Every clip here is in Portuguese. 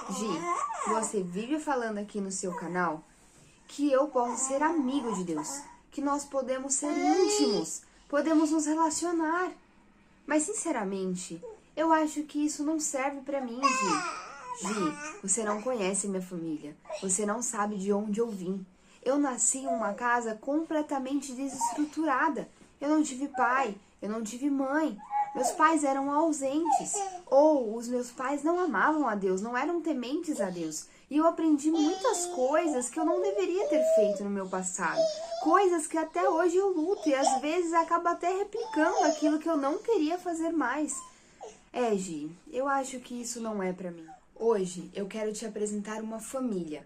Gi, você vive falando aqui no seu canal que eu posso ser amigo de Deus, que nós podemos ser íntimos, podemos nos relacionar. Mas, sinceramente, eu acho que isso não serve pra mim, Gi. Gi, você não conhece minha família, você não sabe de onde eu vim. Eu nasci em uma casa completamente desestruturada. Eu não tive pai, eu não tive mãe. Meus pais eram ausentes, ou os meus pais não amavam a Deus, não eram tementes a Deus. E eu aprendi muitas coisas que eu não deveria ter feito no meu passado. Coisas que até hoje eu luto e às vezes acabo até replicando aquilo que eu não queria fazer mais. Gi, eu acho que isso não é pra mim. Hoje eu quero te apresentar uma família.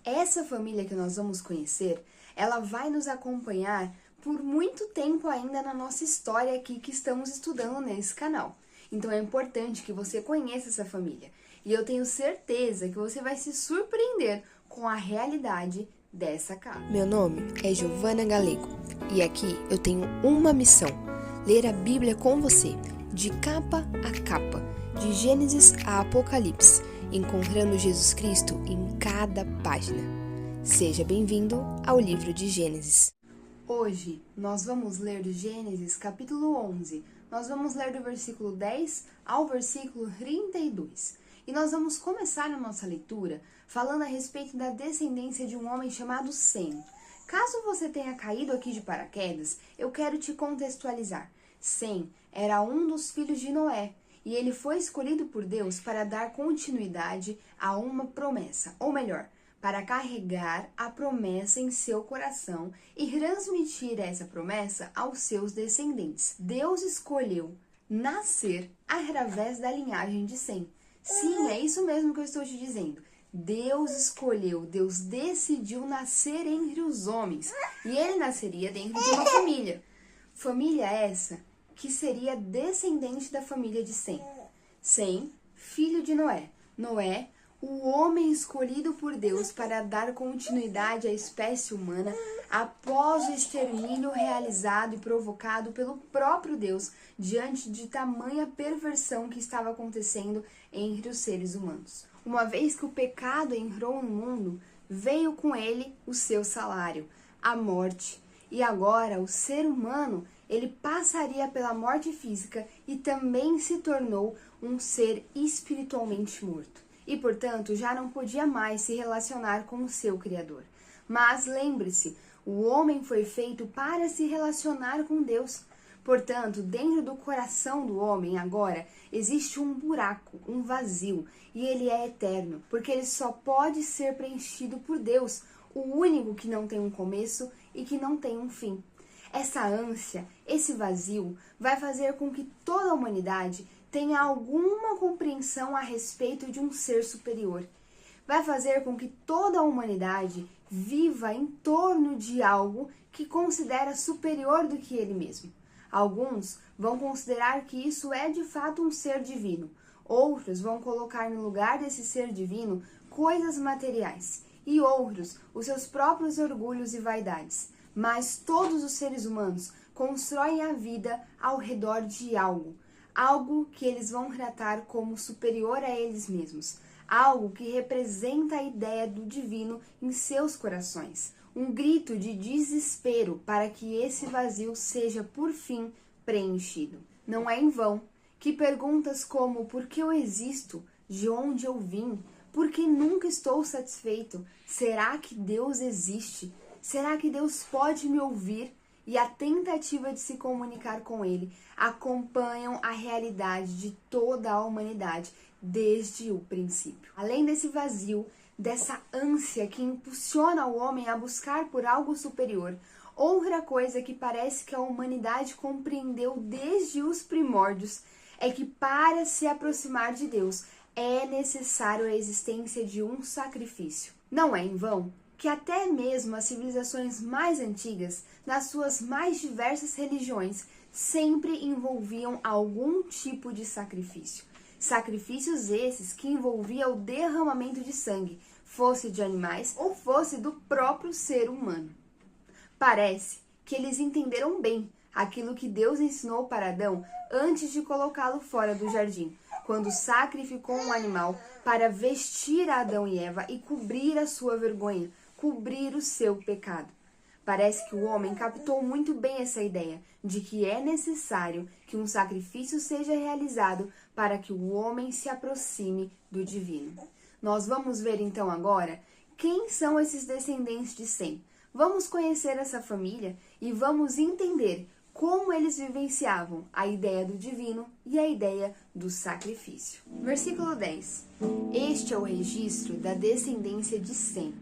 Essa família que nós vamos conhecer, ela vai nos acompanhar por muito tempo ainda na nossa história aqui que estamos estudando nesse canal. Então é importante que você conheça essa família. E eu tenho certeza que você vai se surpreender com a realidade dessa casa. Meu nome é Giovana Galego e aqui eu tenho uma missão: ler a Bíblia com você, de capa a capa, de Gênesis a Apocalipse, encontrando Jesus Cristo em cada página. Seja bem-vindo ao livro de Gênesis. Hoje nós vamos ler de Gênesis capítulo 11. Nós vamos ler do versículo 10 ao versículo 32. E nós vamos começar a nossa leitura falando a respeito da descendência de um homem chamado Sem. Caso você tenha caído aqui de paraquedas, eu quero te contextualizar. Sem era um dos filhos de Noé, e ele foi escolhido por Deus para dar continuidade a uma promessa, ou melhor, para carregar a promessa em seu coração e transmitir essa promessa aos seus descendentes. Deus escolheu nascer através da linhagem de Sem. Sim, é isso mesmo que eu estou te dizendo. Deus escolheu, Deus decidiu nascer entre os homens. E ele nasceria dentro de uma família. Família essa que seria descendente da família de Sem. Sem, filho de Noé. Noé, o homem escolhido por Deus para dar continuidade à espécie humana após o extermínio realizado e provocado pelo próprio Deus diante de tamanha perversão que estava acontecendo entre os seres humanos. Uma vez que o pecado entrou no mundo, veio com ele o seu salário, a morte. E agora o ser humano, ele passaria pela morte física e também se tornou um ser espiritualmente morto. E, portanto, já não podia mais se relacionar com o seu Criador. Mas lembre-se, o homem foi feito para se relacionar com Deus. Portanto, dentro do coração do homem agora existe um buraco, um vazio, e ele é eterno, porque ele só pode ser preenchido por Deus, o único que não tem um começo e que não tem um fim. Essa ânsia, esse vazio, vai fazer com que toda a humanidade tenha alguma compreensão a respeito de um ser superior. Vai fazer com que toda a humanidade viva em torno de algo que considera superior do que ele mesmo. Alguns vão considerar que isso é de fato um ser divino. Outros vão colocar no lugar desse ser divino coisas materiais. E outros, os seus próprios orgulhos e vaidades. Mas todos os seres humanos constroem a vida ao redor de algo. Algo que eles vão tratar como superior a eles mesmos. Algo que representa a ideia do divino em seus corações. Um grito de desespero para que esse vazio seja, por fim, preenchido. Não é em vão que perguntas como por que eu existo, de onde eu vim, por que nunca estou satisfeito, será que Deus existe? Será que Deus pode me ouvir? E a tentativa de se comunicar com Ele acompanham a realidade de toda a humanidade desde o princípio. Além desse vazio, dessa ânsia que impulsiona o homem a buscar por algo superior, outra coisa que parece que a humanidade compreendeu desde os primórdios é que para se aproximar de Deus é necessário a existência de um sacrifício. Não é em vão que até mesmo as civilizações mais antigas, nas suas mais diversas religiões, sempre envolviam algum tipo de sacrifício. Sacrifícios esses que envolviam o derramamento de sangue, fosse de animais ou fosse do próprio ser humano. Parece que eles entenderam bem aquilo que Deus ensinou para Adão antes de colocá-lo fora do jardim, quando sacrificou um animal para vestir a Adão e Eva e cobrir a sua vergonha, cobrir o seu pecado. Parece que o homem captou muito bem essa ideia de que é necessário que um sacrifício seja realizado para que o homem se aproxime do divino. Nós vamos ver então agora quem são esses descendentes de Sem. Vamos conhecer essa família e vamos entender como eles vivenciavam a ideia do divino e a ideia do sacrifício. Versículo 10. Este é o registro da descendência de Sem.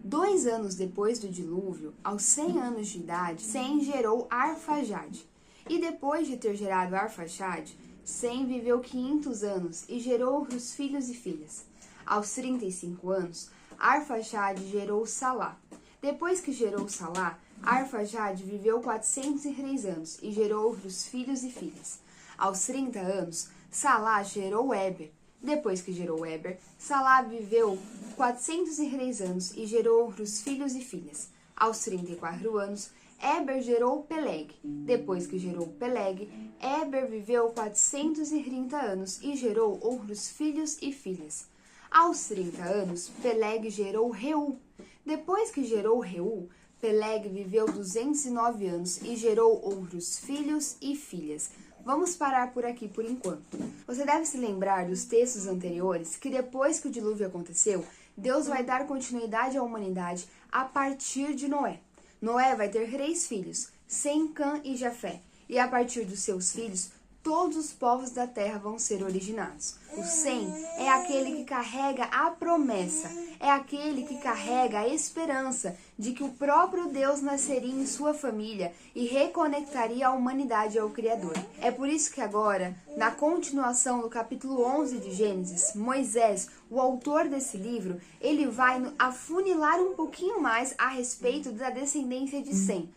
2 anos depois do dilúvio, aos 100 anos de idade, Sem gerou Arfaxade. E depois de ter gerado Arfaxade, Sem viveu 500 anos e gerou outros filhos e filhas. Aos 35 anos, Arfaxade gerou Salá. Depois que gerou Salá, Arfaxade viveu 403 anos e gerou outros filhos e filhas. Aos 30 anos, Salá gerou Éber. Depois que gerou Éber, Salá viveu 403 anos e gerou outros filhos e filhas. Aos 34 anos, Éber gerou Peleg. Depois que gerou Peleg, Éber viveu 430 anos e gerou outros filhos e filhas. Aos 30 anos, Peleg gerou Reu. Depois que gerou Reu, Peleg viveu 209 anos e gerou outros filhos e filhas. Vamos parar por aqui por enquanto. Você deve se lembrar dos textos anteriores que depois que o dilúvio aconteceu, Deus vai dar continuidade à humanidade a partir de Noé. Noé vai ter 3 filhos, Sem, Cã e Jafé, e a partir dos seus filhos, todos os povos da terra vão ser originados. O Sem é aquele que carrega a promessa, é aquele que carrega a esperança de que o próprio Deus nasceria em sua família e reconectaria a humanidade ao Criador. É por isso que agora, na continuação do capítulo 11 de Gênesis, Moisés, o autor desse livro, ele vai afunilar um pouquinho mais a respeito da descendência de Sem.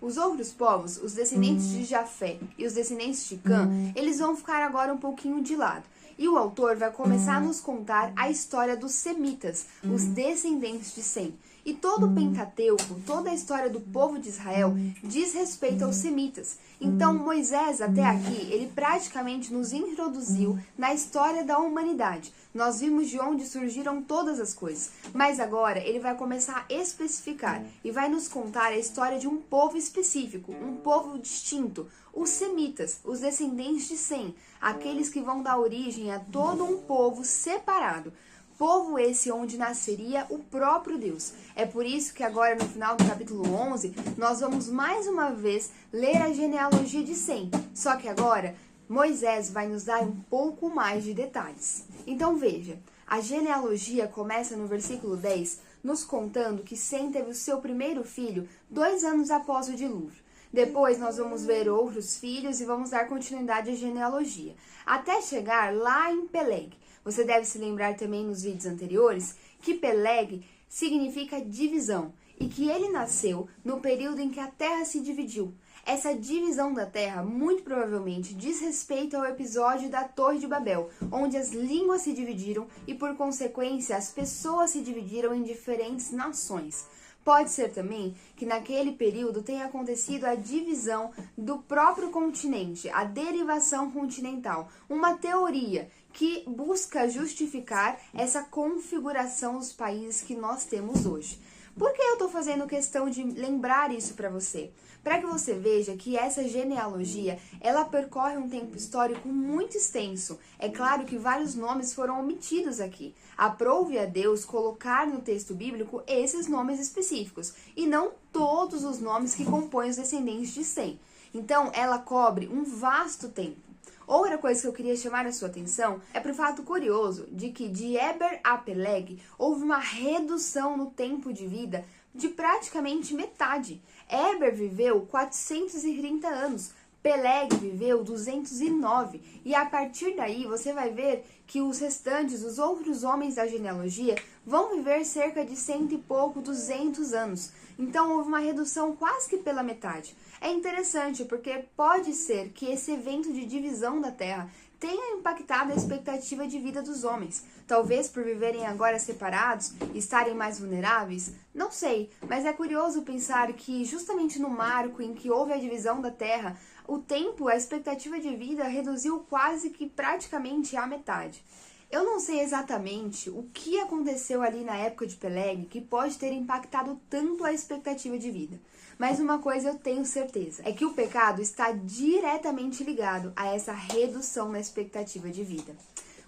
Os outros povos, os descendentes de Jafé e os descendentes de Cã, eles vão ficar agora um pouquinho de lado. E o autor vai começar a nos contar a história dos semitas, os descendentes de Sem. E todo o Pentateuco, toda a história do povo de Israel diz respeito aos semitas. Então Moisés, até aqui, ele praticamente nos introduziu na história da humanidade. Nós vimos de onde surgiram todas as coisas. Mas agora ele vai começar a especificar e vai nos contar a história de um povo específico, um povo distinto, os semitas, os descendentes de Sem, aqueles que vão dar origem a todo um povo separado. Povo esse onde nasceria o próprio Deus. É por isso que agora no final do capítulo 11, nós vamos mais uma vez ler a genealogia de Sem. Só que agora Moisés vai nos dar um pouco mais de detalhes. Então veja, a genealogia começa no versículo 10, nos contando que Sem teve o seu primeiro filho 2 anos após o dilúvio. Depois nós vamos ver outros filhos e vamos dar continuidade à genealogia, até chegar lá em Peleg. Você deve se lembrar também nos vídeos anteriores que Peleg significa divisão e que ele nasceu no período em que a terra se dividiu. Essa divisão da terra muito provavelmente diz respeito ao episódio da Torre de Babel, onde as línguas se dividiram e por consequência as pessoas se dividiram em diferentes nações. Pode ser também que naquele período tenha acontecido a divisão do próprio continente, a derivação continental, uma teoria que busca justificar essa configuração dos países que nós temos hoje. Por que eu estou fazendo questão de lembrar isso para você? Para que você veja que essa genealogia, ela percorre um tempo histórico muito extenso. É claro que vários nomes foram omitidos aqui. Aprove a Deus colocar no texto bíblico esses nomes específicos, e não todos os nomes que compõem os descendentes de Sem. Então, ela cobre um vasto tempo. Outra coisa que eu queria chamar a sua atenção é para o fato curioso de que de Éber a Peleg houve uma redução no tempo de vida de praticamente metade. Éber viveu 430 anos, Peleg viveu 209, e a partir daí você vai ver que os restantes, os outros homens da genealogia, vão viver cerca de 100 e pouco, 200 anos. Então houve uma redução quase que pela metade. É interessante porque pode ser que esse evento de divisão da Terra tenha impactado a expectativa de vida dos homens. Talvez por viverem agora separados e estarem mais vulneráveis? Não sei, mas é curioso pensar que justamente no marco em que houve a divisão da terra, o tempo, a expectativa de vida reduziu quase que praticamente à metade. Eu não sei exatamente o que aconteceu ali na época de Peleg que pode ter impactado tanto a expectativa de vida. Mas uma coisa eu tenho certeza, é que o pecado está diretamente ligado a essa redução na expectativa de vida.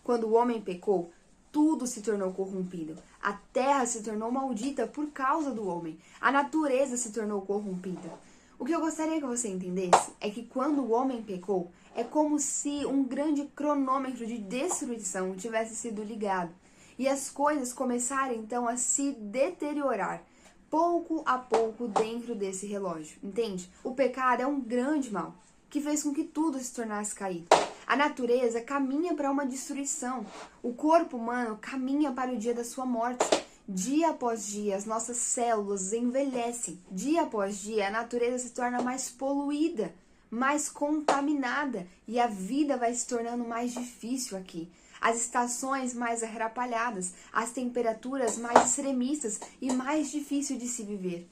Quando o homem pecou, tudo se tornou corrompido. A terra se tornou maldita por causa do homem. A natureza se tornou corrompida. O que eu gostaria que você entendesse é que quando o homem pecou, é como se um grande cronômetro de destruição tivesse sido ligado. E as coisas começaram então a se deteriorar, pouco a pouco dentro desse relógio, entende? O pecado é um grande mal, que fez com que tudo se tornasse caído. A natureza caminha para uma destruição. O corpo humano caminha para o dia da sua morte. Dia após dia, as nossas células envelhecem. Dia após dia, a natureza se torna mais poluída, mais contaminada, e a vida vai se tornando mais difícil aqui. As estações mais atrapalhadas, as temperaturas mais extremistas e mais difícil de se viver.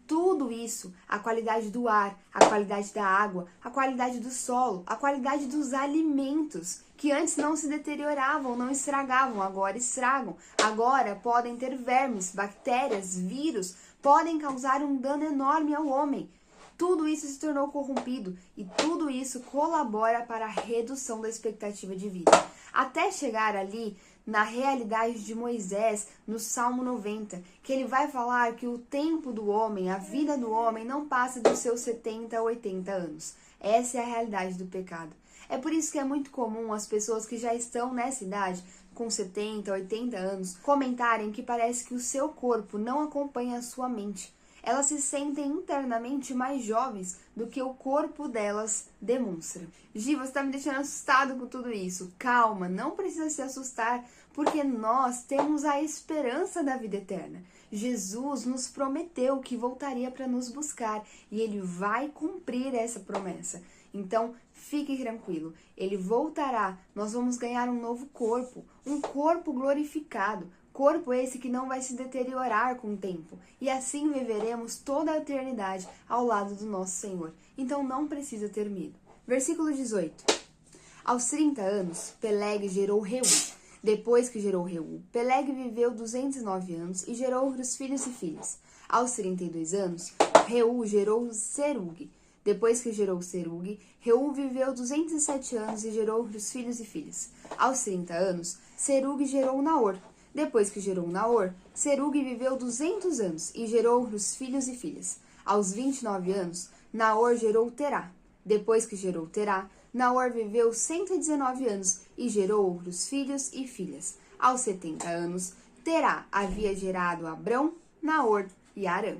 Tudo isso, a qualidade do ar, a qualidade da água, a qualidade do solo, a qualidade dos alimentos, que antes não se deterioravam, não estragavam, agora estragam. Agora podem ter vermes, bactérias, vírus, podem causar um dano enorme ao homem. Tudo isso se tornou corrompido e tudo isso colabora para a redução da expectativa de vida. Até chegar ali na realidade de Moisés, no Salmo 90, que ele vai falar que o tempo do homem, a vida do homem, não passa dos seus 70 a 80 anos. Essa é a realidade do pecado. É por isso que é muito comum as pessoas que já estão nessa idade, com 70, 80 anos, comentarem que parece que o seu corpo não acompanha a sua mente. Elas se sentem internamente mais jovens do que o corpo delas demonstra. Gi, você está me deixando assustado com tudo isso. Calma, não precisa se assustar, porque nós temos a esperança da vida eterna. Jesus nos prometeu que voltaria para nos buscar e Ele vai cumprir essa promessa. Então, fique tranquilo, Ele voltará, nós vamos ganhar um novo corpo, um corpo glorificado. Corpo esse que não vai se deteriorar com o tempo, e assim viveremos toda a eternidade ao lado do nosso Senhor. Então não precisa ter medo. Versículo 18. Aos 30 anos, Peleg gerou Reu. Depois que gerou Reu, Peleg viveu 209 anos e gerou outros filhos e filhas. Aos 32 anos, Reu gerou Serug. Depois que gerou Serug, Reu viveu 207 anos e gerou outros filhos e filhas. Aos 30 anos, Serug gerou Naor. Depois que gerou Naor, Serug viveu 200 anos e gerou outros filhos e filhas. Aos 29 anos, Naor gerou Terá. Depois que gerou Terá, Naor viveu 119 anos e gerou outros filhos e filhas. Aos 70 anos, Terá havia gerado Abrão, Naor e Arã.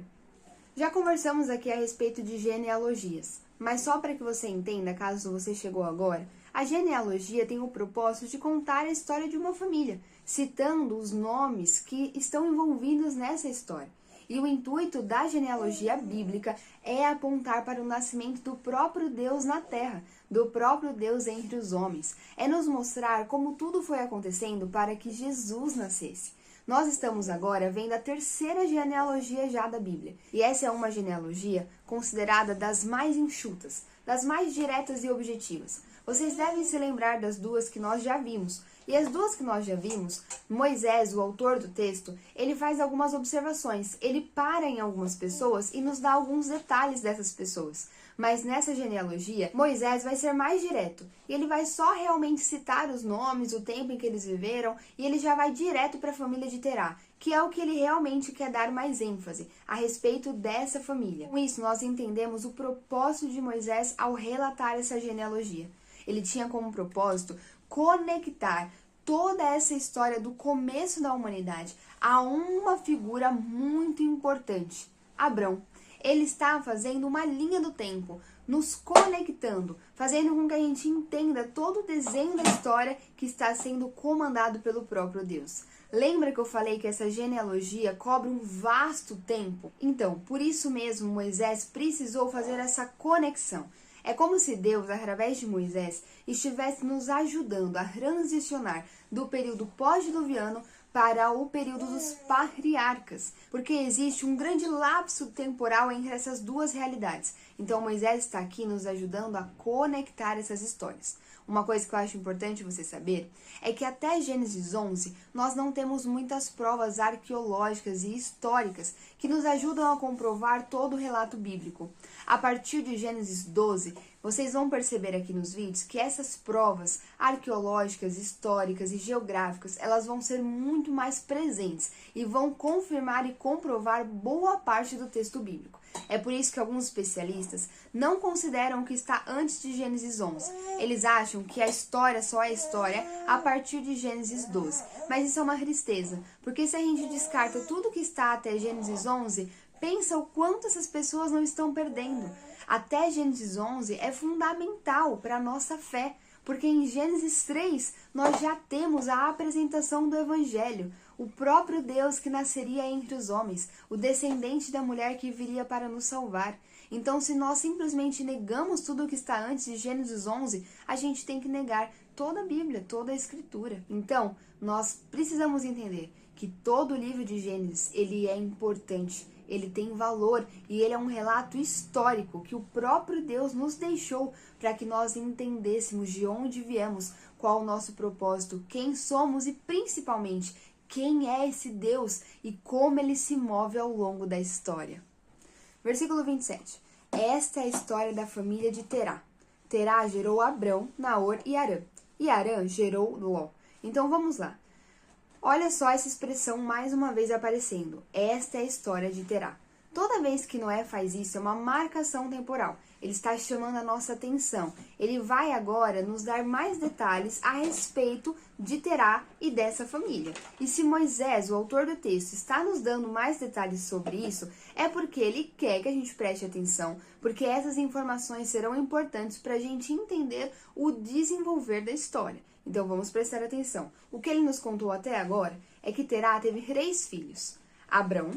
Já conversamos aqui a respeito de genealogias, mas só para que você entenda, caso você chegou agora, a genealogia tem o propósito de contar a história de uma família, citando os nomes que estão envolvidos nessa história. E o intuito da genealogia bíblica é apontar para o nascimento do próprio Deus na terra, do próprio Deus entre os homens. É nos mostrar como tudo foi acontecendo para que Jesus nascesse. Nós estamos agora vendo a terceira genealogia já da Bíblia. E essa é uma genealogia considerada das mais enxutas, das mais diretas e objetivas. Vocês devem se lembrar das duas que nós já vimos. E as duas que nós já vimos, Moisés, o autor do texto, ele faz algumas observações. Ele para em algumas pessoas e nos dá alguns detalhes dessas pessoas. Mas nessa genealogia, Moisés vai ser mais direto. E ele vai só realmente citar os nomes, o tempo em que eles viveram, e ele já vai direto para a família de Terá, que é o que ele realmente quer dar mais ênfase a respeito dessa família. Com isso, nós entendemos o propósito de Moisés ao relatar essa genealogia. Ele tinha como propósito conectar toda essa história do começo da humanidade a uma figura muito importante, Abrão. Ele está fazendo uma linha do tempo, nos conectando, fazendo com que a gente entenda todo o desenho da história que está sendo comandado pelo próprio Deus. Lembra que eu falei que essa genealogia cobre um vasto tempo? Então, por isso mesmo, Moisés precisou fazer essa conexão. É como se Deus, através de Moisés, estivesse nos ajudando a transicionar do período pós-diluviano para o período dos patriarcas, porque existe um grande lapso temporal entre essas duas realidades. Então Moisés está aqui nos ajudando a conectar essas histórias. Uma coisa que eu acho importante você saber é que até Gênesis 11 nós não temos muitas provas arqueológicas e históricas que nos ajudam a comprovar todo o relato bíblico. A partir de Gênesis 12, vocês vão perceber aqui nos vídeos que essas provas arqueológicas, históricas e geográficas, elas vão ser muito mais presentes e vão confirmar e comprovar boa parte do texto bíblico. É por isso que alguns especialistas não consideram o que está antes de Gênesis 11. Eles acham que a história só é história a partir de Gênesis 12. Mas isso é uma tristeza, porque se a gente descarta tudo que está até Gênesis 11, pensa o quanto essas pessoas não estão perdendo. Até Gênesis 11 é fundamental para a nossa fé, porque em Gênesis 3 nós já temos a apresentação do Evangelho, o próprio Deus que nasceria entre os homens, o descendente da mulher que viria para nos salvar. Então, se nós simplesmente negamos tudo o que está antes de Gênesis 11, a gente tem que negar toda a Bíblia, toda a Escritura. Então, nós precisamos entender que todo o livro de Gênesis, ele é importante, ele tem valor e ele é um relato histórico que o próprio Deus nos deixou para que nós entendêssemos de onde viemos, qual o nosso propósito, quem somos e principalmente quem é esse Deus e como ele se move ao longo da história. Versículo 27. Esta é a história da família de Terá. Terá gerou Abrão, Naor e Harã. E Harã gerou Ló. Então vamos lá. Olha só essa expressão mais uma vez aparecendo. Esta é a história de Terá. Toda vez que Noé faz isso, é uma marcação temporal. Ele está chamando a nossa atenção. Ele vai agora nos dar mais detalhes a respeito de Terá e dessa família. E se Moisés, o autor do texto, está nos dando mais detalhes sobre isso, é porque ele quer que a gente preste atenção, porque essas informações serão importantes para a gente entender o desenvolver da história. Então vamos prestar atenção. O que ele nos contou até agora é que Terá teve 3 filhos: Abrão,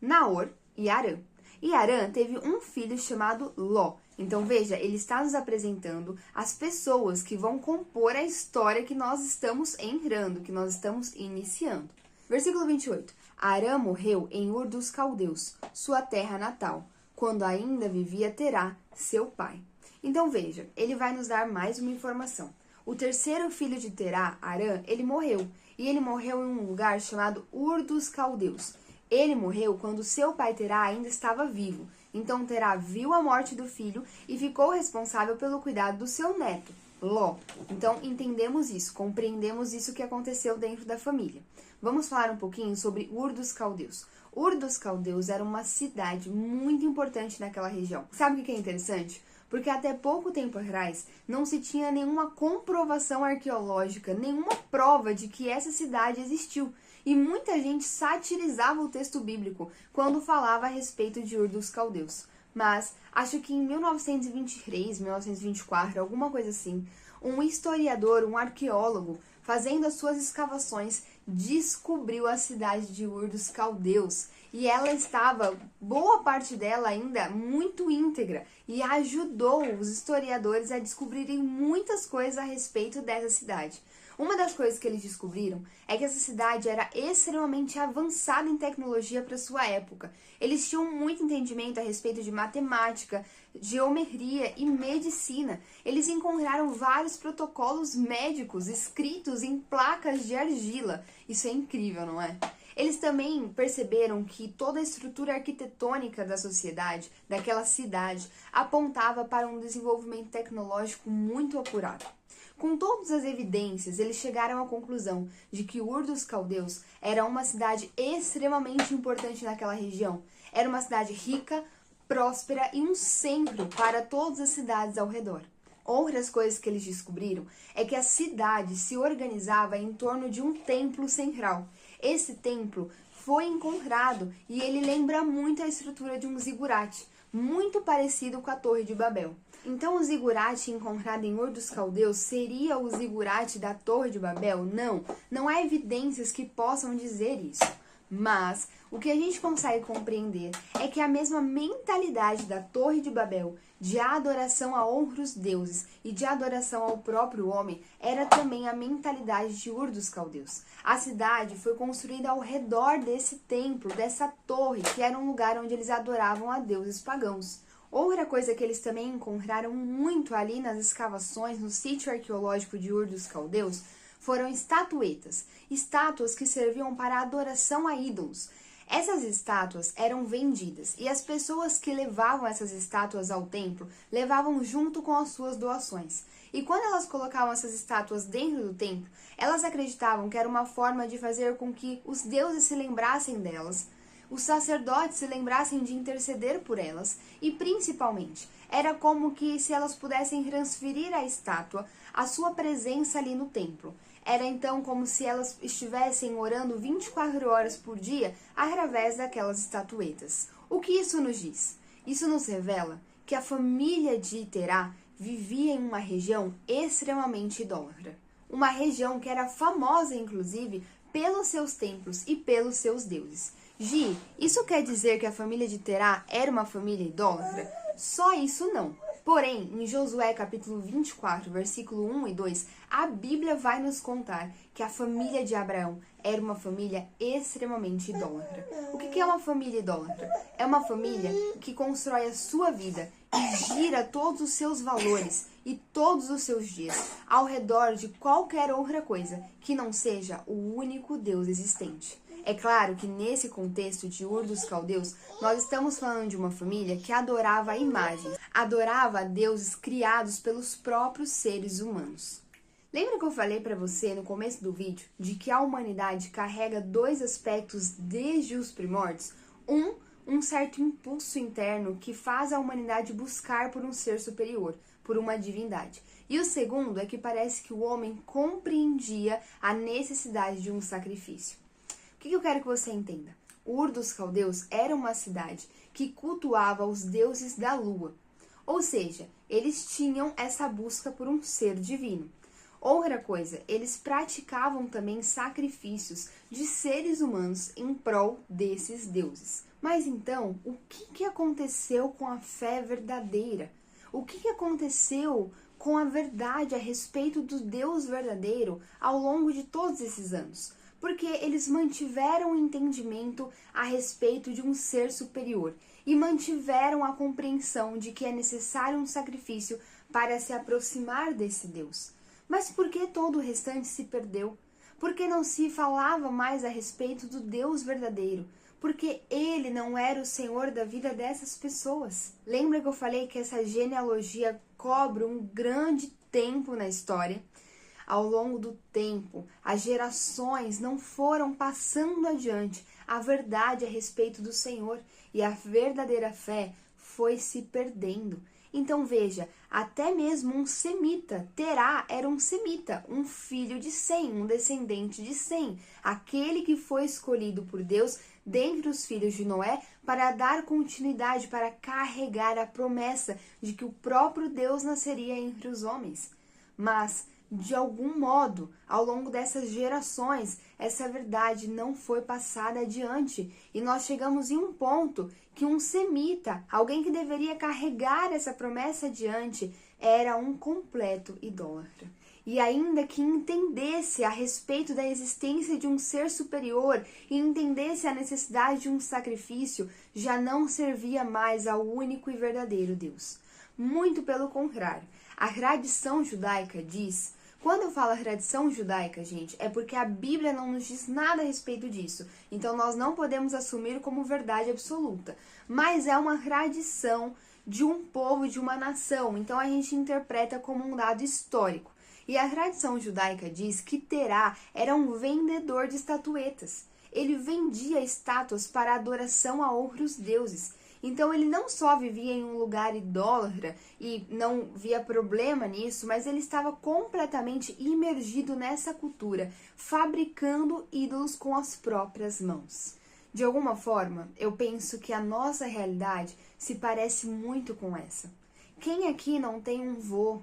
Naor e Harã. E Harã teve um filho chamado Ló. Então veja, ele está nos apresentando as pessoas que vão compor a história que nós estamos entrando, que nós estamos iniciando. Versículo 28. Harã morreu em Ur dos Caldeus, sua terra natal, quando ainda vivia Terá, seu pai. Então veja, ele vai nos dar mais uma informação. O terceiro filho de Terá, Harã, ele morreu. E ele morreu em um lugar chamado Ur dos Caldeus. Ele morreu quando seu pai Terá ainda estava vivo. Então Terá viu a morte do filho e ficou responsável pelo cuidado do seu neto, Ló. Então entendemos isso, compreendemos isso que aconteceu dentro da família. Vamos falar um pouquinho sobre Ur dos Caldeus. Ur dos Caldeus era uma cidade muito importante naquela região. Sabe o que é interessante? Porque até pouco tempo atrás não se tinha nenhuma comprovação arqueológica, nenhuma prova de que essa cidade existiu. E muita gente satirizava o texto bíblico quando falava a respeito de Ur dos Caldeus. Mas acho que em 1923, 1924, alguma coisa assim, um historiador, um arqueólogo, fazendo as suas escavações, descobriu a cidade de Ur dos Caldeus. E ela estava, boa parte dela ainda, muito íntegra e ajudou os historiadores a descobrirem muitas coisas a respeito dessa cidade. Uma das coisas que eles descobriram é que essa cidade era extremamente avançada em tecnologia para sua época. Eles tinham muito entendimento a respeito de matemática, geometria e medicina. Eles encontraram vários protocolos médicos escritos em placas de argila. Isso é incrível, não é? Eles também perceberam que toda a estrutura arquitetônica da sociedade, daquela cidade, apontava para um desenvolvimento tecnológico muito apurado. Com todas as evidências, eles chegaram à conclusão de que Ur dos Caldeus era uma cidade extremamente importante naquela região. Era uma cidade rica, próspera e um centro para todas as cidades ao redor. Outras coisas que eles descobriram é que a cidade se organizava em torno de um templo central. Esse templo foi encontrado e ele lembra muito a estrutura de um zigurate, muito parecido com a Torre de Babel. Então o zigurate encontrado em Ur dos Caldeus seria o zigurate da Torre de Babel? Não, não há evidências que possam dizer isso. Mas o que a gente consegue compreender é que a mesma mentalidade da Torre de Babel, de adoração a outros deuses e de adoração ao próprio homem, era também a mentalidade de Ur dos Caldeus. A cidade foi construída ao redor desse templo, dessa torre, que era um lugar onde eles adoravam a deuses pagãos. Outra coisa que eles também encontraram muito ali nas escavações no sítio arqueológico de Ur dos Caldeus foram estatuetas, estátuas que serviam para adoração a ídolos. Essas estátuas eram vendidas e as pessoas que levavam essas estátuas ao templo levavam junto com as suas doações. E quando elas colocavam essas estátuas dentro do templo, elas acreditavam que era uma forma de fazer com que os deuses se lembrassem delas, os sacerdotes se lembrassem de interceder por elas e, principalmente, era como que se elas pudessem transferir à estátua a sua presença ali no templo. Era então como se elas estivessem orando 24 horas por dia através daquelas estatuetas. O que isso nos diz? Isso nos revela que a família de Terá vivia em uma região extremamente idólatra. Uma região que era famosa, inclusive, pelos seus templos e pelos seus deuses. Gi, isso quer dizer que a família de Terá era uma família idólatra? Só isso não. Porém, em Josué capítulo 24, versículo 1 e 2, a Bíblia vai nos contar que a família de Abraão era uma família extremamente idólatra. O que é uma família idólatra? É uma família que constrói a sua vida e gira todos os seus valores e todos os seus dias ao redor de qualquer outra coisa que não seja o único Deus existente. É claro que nesse contexto de Ur dos Caldeus, nós estamos falando de uma família que adorava imagens, adorava deuses criados pelos próprios seres humanos. Lembra que eu falei para você no começo do vídeo de que a humanidade carrega dois aspectos desde os primórdios? Um certo impulso interno que faz a humanidade buscar por um ser superior, por uma divindade. E o segundo é que parece que o homem compreendia a necessidade de um sacrifício. O que eu quero que você entenda? Ur dos Caldeus era uma cidade que cultuava os deuses da lua. Ou seja, eles tinham essa busca por um ser divino. Outra coisa, eles praticavam também sacrifícios de seres humanos em prol desses deuses. Mas então, o que aconteceu com a fé verdadeira? O que aconteceu com a verdade a respeito do Deus verdadeiro ao longo de todos esses anos? Porque eles mantiveram o entendimento a respeito de um ser superior e mantiveram a compreensão de que é necessário um sacrifício para se aproximar desse Deus. Mas por que todo o restante se perdeu? Por que não se falava mais a respeito do Deus verdadeiro? Porque ele não era o Senhor da vida dessas pessoas. Lembra que eu falei que essa genealogia cobre um grande tempo na história? Ao longo do tempo, as gerações não foram passando adiante a verdade a respeito do Senhor e a verdadeira fé foi se perdendo. Então veja, até mesmo um semita, Terá era um semita, um filho de Sem, um descendente de Sem, aquele que foi escolhido por Deus dentre os filhos de Noé para dar continuidade, para carregar a promessa de que o próprio Deus nasceria entre os homens. Mas de algum modo, ao longo dessas gerações, essa verdade não foi passada adiante. E nós chegamos em um ponto que um semita, alguém que deveria carregar essa promessa adiante, era um completo idólatra. E ainda que entendesse a respeito da existência de um ser superior e entendesse a necessidade de um sacrifício, já não servia mais ao único e verdadeiro Deus. Muito pelo contrário. A tradição judaica diz... Quando eu falo tradição judaica, gente, é porque a Bíblia não nos diz nada a respeito disso. Então, nós não podemos assumir como verdade absoluta. Mas é uma tradição de um povo, de uma nação. Então, a gente interpreta como um dado histórico. E a tradição judaica diz que Terá era um vendedor de estatuetas. Ele vendia estátuas para adoração a outros deuses. Então ele não só vivia em um lugar idólatra e não via problema nisso, mas ele estava completamente imergido nessa cultura, fabricando ídolos com as próprias mãos. De alguma forma, eu penso que a nossa realidade se parece muito com essa. Quem aqui não tem um vô,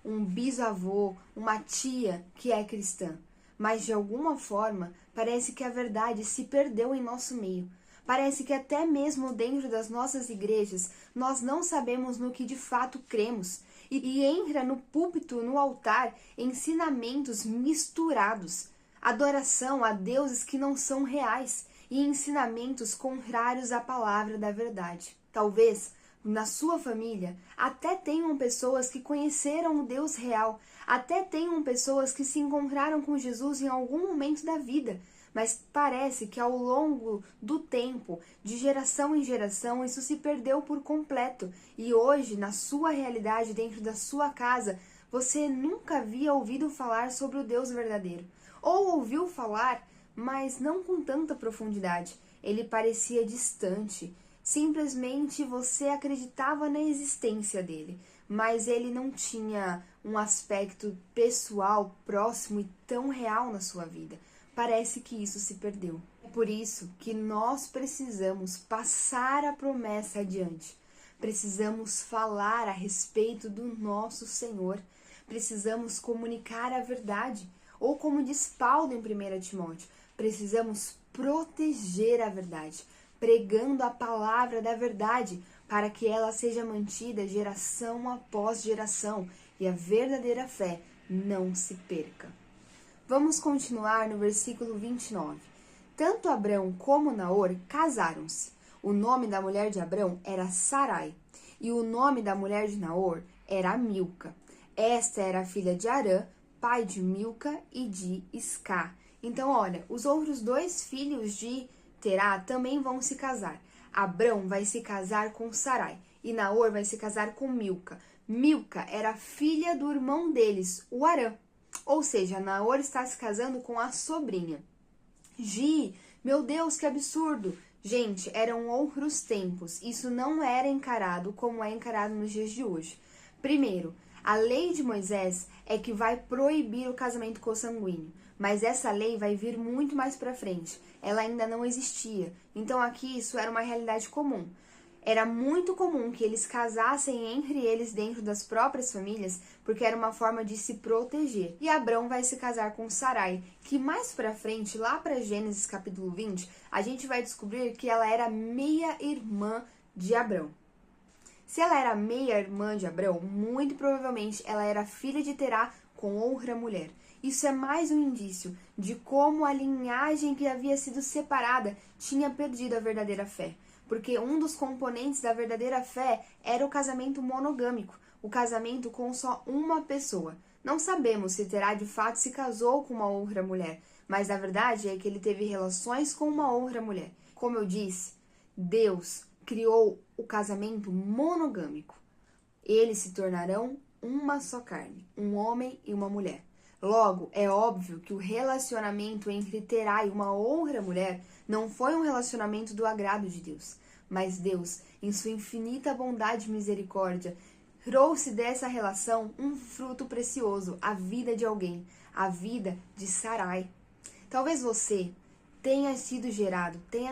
um bisavô, uma tia que é cristã? mas de alguma forma parece que a verdade se perdeu em nosso meio. Parece que até mesmo dentro das nossas igrejas nós não sabemos no que de fato cremos. E entra no púlpito, no altar, ensinamentos misturados, adoração a deuses que não são reais e ensinamentos contrários à palavra da verdade. Talvez na sua família até tenham pessoas que conheceram o Deus real, até tenham pessoas que se encontraram com Jesus em algum momento da vida, mas parece que ao longo do tempo, de geração em geração, isso se perdeu por completo. E hoje, na sua realidade, dentro da sua casa, você nunca havia ouvido falar sobre o Deus verdadeiro. Ou ouviu falar, mas não com tanta profundidade. Ele parecia distante. Simplesmente você acreditava na existência dele, mas ele não tinha um aspecto pessoal, próximo e tão real na sua vida. Parece que isso se perdeu. É por isso que nós precisamos passar a promessa adiante. Precisamos falar a respeito do nosso Senhor. Precisamos comunicar a verdade. Ou como diz Paulo em 1 Timóteo, precisamos proteger a verdade, pregando a palavra da verdade, para que ela seja mantida geração após geração e a verdadeira fé não se perca. Vamos continuar no versículo 29. Tanto Abrão como Naor casaram-se. O nome da mulher de Abrão era Sarai, e o nome da mulher de Naor era Milca. Esta era a filha de Arã, pai de Milca e de Iscá. Então, olha, os outros dois filhos de Terá também vão se casar. Abrão vai se casar com Sarai, e Naor vai se casar com Milca. Milca era filha do irmão deles, o Arã. Ou seja, Naor está se casando com a sobrinha. Meu Deus, que absurdo! Gente, eram outros tempos. Isso não era encarado como é encarado nos dias de hoje. Primeiro, a lei de Moisés é que vai proibir o casamento consanguíneo. Mas essa lei vai vir muito mais para frente. Ela ainda não existia. Então aqui isso era uma realidade comum. Era muito comum que eles casassem entre eles dentro das próprias famílias, porque era uma forma de se proteger. E Abrão vai se casar com Sarai, que mais pra frente, lá para Gênesis capítulo 20, a gente vai descobrir que ela era meia-irmã de Abrão. Se ela era meia-irmã de Abrão, muito provavelmente ela era filha de Terá com outra mulher. Isso é mais um indício de como a linhagem que havia sido separada tinha perdido a verdadeira fé. Porque um dos componentes da verdadeira fé era o casamento monogâmico, o casamento com só uma pessoa. Não sabemos se Terá de fato se casou com uma outra mulher, mas a verdade é que ele teve relações com uma outra mulher. Como eu disse, Deus criou o casamento monogâmico. Eles se tornarão uma só carne, um homem e uma mulher. Logo, é óbvio que o relacionamento entre Terá e uma outra mulher não foi um relacionamento do agrado de Deus. Mas Deus, em sua infinita bondade e misericórdia, trouxe dessa relação um fruto precioso, a vida de alguém, a vida de Sarai. Talvez você tenha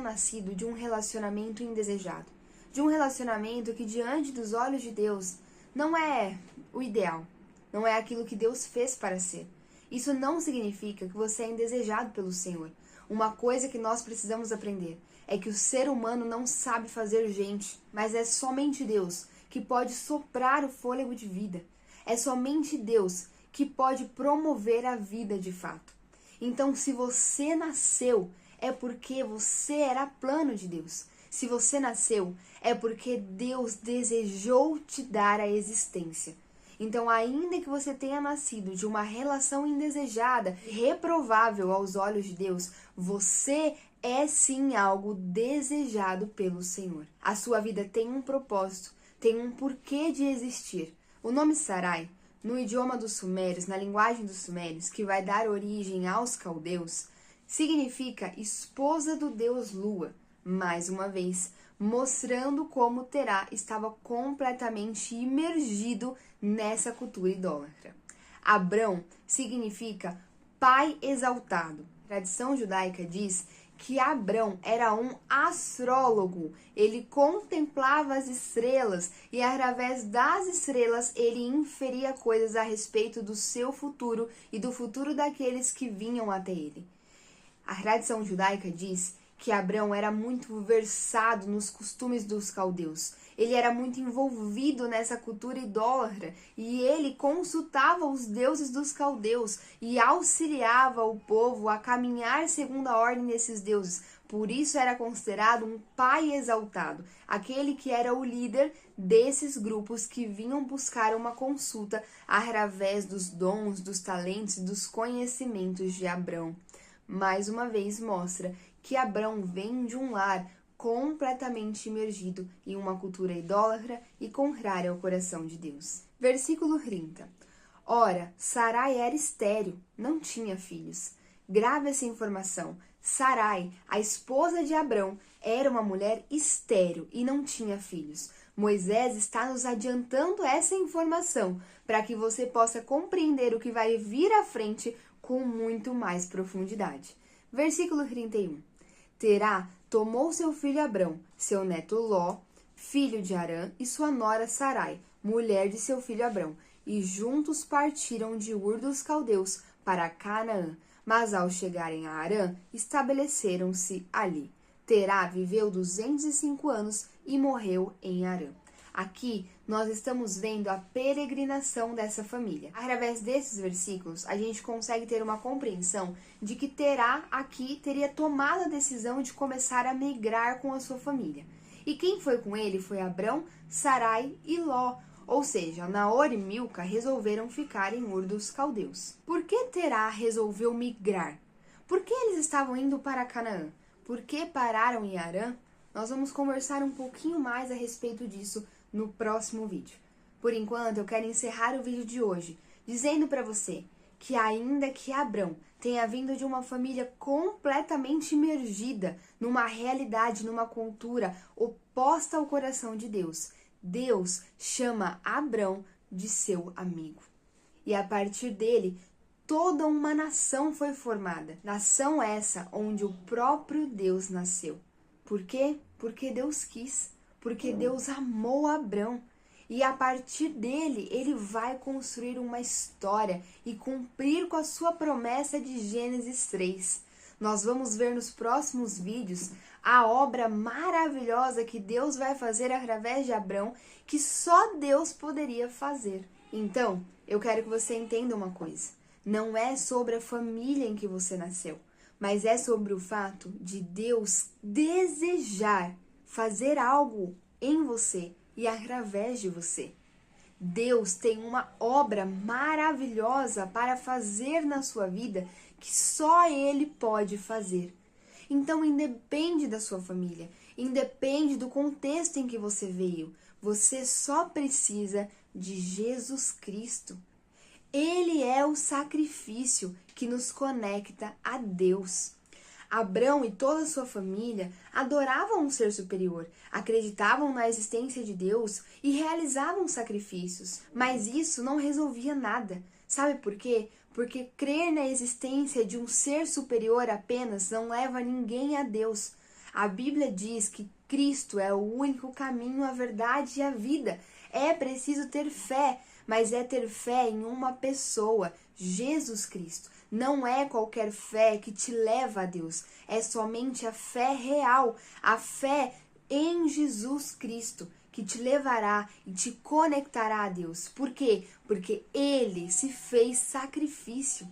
nascido de um relacionamento indesejado, de um relacionamento que diante dos olhos de Deus não é o ideal, não é aquilo que Deus fez para ser. Isso não significa que você é indesejado pelo Senhor. Uma coisa que nós precisamos aprender é que o ser humano não sabe fazer gente, mas é somente Deus que pode soprar o fôlego de vida. É somente Deus que pode promover a vida de fato. Então, se você nasceu, é porque você era plano de Deus. Se você nasceu, é porque Deus desejou te dar a existência. Então, ainda que você tenha nascido de uma relação indesejada, reprovável aos olhos de Deus, você é sim algo desejado pelo Senhor. A sua vida tem um propósito, tem um porquê de existir. O nome Sarai, no idioma dos sumérios, na linguagem dos sumérios, que vai dar origem aos caldeus, significa esposa do deus Lua. Mais uma vez, mostrando como Terá estava completamente imergido nessa cultura idólatra. Abrão significa pai exaltado. A tradição judaica diz que Abrão era um astrólogo. Ele contemplava as estrelas e através das estrelas ele inferia coisas a respeito do seu futuro e do futuro daqueles que vinham até ele. A tradição judaica diz que Abrão era muito versado nos costumes dos caldeus. Ele era muito envolvido nessa cultura idólatra e ele consultava os deuses dos caldeus e auxiliava o povo a caminhar segundo a ordem desses deuses. Por isso era considerado um pai exaltado, aquele que era o líder desses grupos que vinham buscar uma consulta através dos dons, dos talentos e dos conhecimentos de Abrão. Mais uma vez mostra que Abrão vem de um lar completamente imergido em uma cultura idólatra e contrária ao coração de Deus. Versículo 30. Ora, Sarai era estéril, não tinha filhos. Grave essa informação. Sarai, a esposa de Abrão, era uma mulher estéril e não tinha filhos. Moisés está nos adiantando essa informação para que você possa compreender o que vai vir à frente com muito mais profundidade. Versículo 31. Terá tomou seu filho Abrão, seu neto Ló, filho de Harã, e sua nora Sarai, mulher de seu filho Abrão, e juntos partiram de Ur dos Caldeus para Canaã. Mas ao chegarem a Harã, estabeleceram-se ali. Terá viveu 205 anos e morreu em Harã. Aqui nós estamos vendo a peregrinação dessa família. Através desses versículos, a gente consegue ter uma compreensão de que Terá aqui teria tomado a decisão de começar a migrar com a sua família. E quem foi com ele foi Abrão, Sarai e Ló. Ou seja, Naor e Milca resolveram ficar em Ur dos Caldeus. Por que Terá resolveu migrar? Por que eles estavam indo para Canaã? Por que pararam em Harã? Nós vamos conversar um pouquinho mais a respeito disso no próximo vídeo. Por enquanto, eu quero encerrar o vídeo de hoje dizendo para você que ainda que Abrão tenha vindo de uma família completamente imergida numa realidade, numa cultura oposta ao coração de Deus, Deus chama Abrão de seu amigo. E a partir dele, toda uma nação foi formada. Nação essa onde o próprio Deus nasceu. Por quê? Porque Deus quis. Porque Deus amou Abrão. E a partir dele, ele vai construir uma história e cumprir com a sua promessa de Gênesis 3. Nós vamos ver nos próximos vídeos a obra maravilhosa que Deus vai fazer através de Abrão, que só Deus poderia fazer. Então, eu quero que você entenda uma coisa. Não é sobre a família em que você nasceu, mas é sobre o fato de Deus desejar fazer algo em você e através de você. Deus tem uma obra maravilhosa para fazer na sua vida que só Ele pode fazer. Então, independe da sua família, independe do contexto em que você veio, você só precisa de Jesus Cristo. Ele é o sacrifício que nos conecta a Deus. Abrão e toda a sua família adoravam um ser superior, acreditavam na existência de Deus e realizavam sacrifícios, mas isso não resolvia nada. Sabe por quê? Porque crer na existência de um ser superior apenas não leva ninguém a Deus. A Bíblia diz que Cristo é o único caminho, a verdade e a vida. É preciso ter fé, mas é ter fé em uma pessoa, Jesus Cristo. Não é qualquer fé que te leva a Deus, é somente a fé real, a fé em Jesus Cristo, que te levará e te conectará a Deus. Por quê? Porque Ele se fez sacrifício.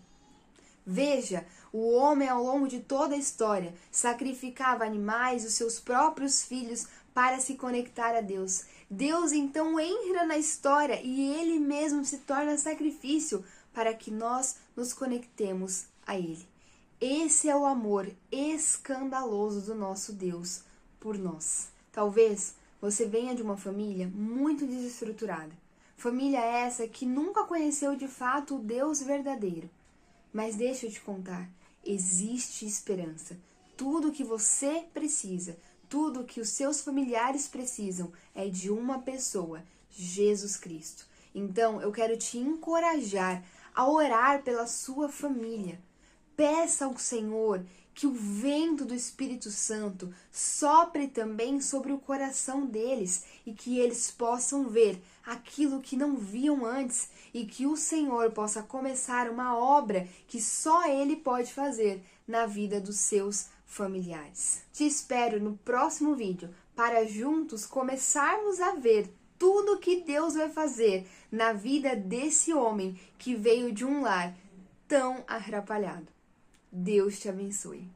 Veja, o homem ao longo de toda a história sacrificava animais, os seus próprios filhos, para se conectar a Deus. Deus então entra na história e Ele mesmo se torna sacrifício para que nós nos conectemos a Ele. Esse é o amor escandaloso do nosso Deus por nós. Talvez você venha de uma família muito desestruturada. Família essa que nunca conheceu de fato o Deus verdadeiro. Mas deixa eu te contar, existe esperança. Tudo o que você precisa, tudo o que os seus familiares precisam é de uma pessoa, Jesus Cristo. Então, eu quero te encorajar a orar pela sua família. Peça ao Senhor que o vento do Espírito Santo sopre também sobre o coração deles e que eles possam ver aquilo que não viam antes e que o Senhor possa começar uma obra que só Ele pode fazer na vida dos seus familiares. Te espero no próximo vídeo para juntos começarmos a ver tudo que Deus vai fazer na vida desse homem que veio de um lar tão atrapalhado. Deus te abençoe.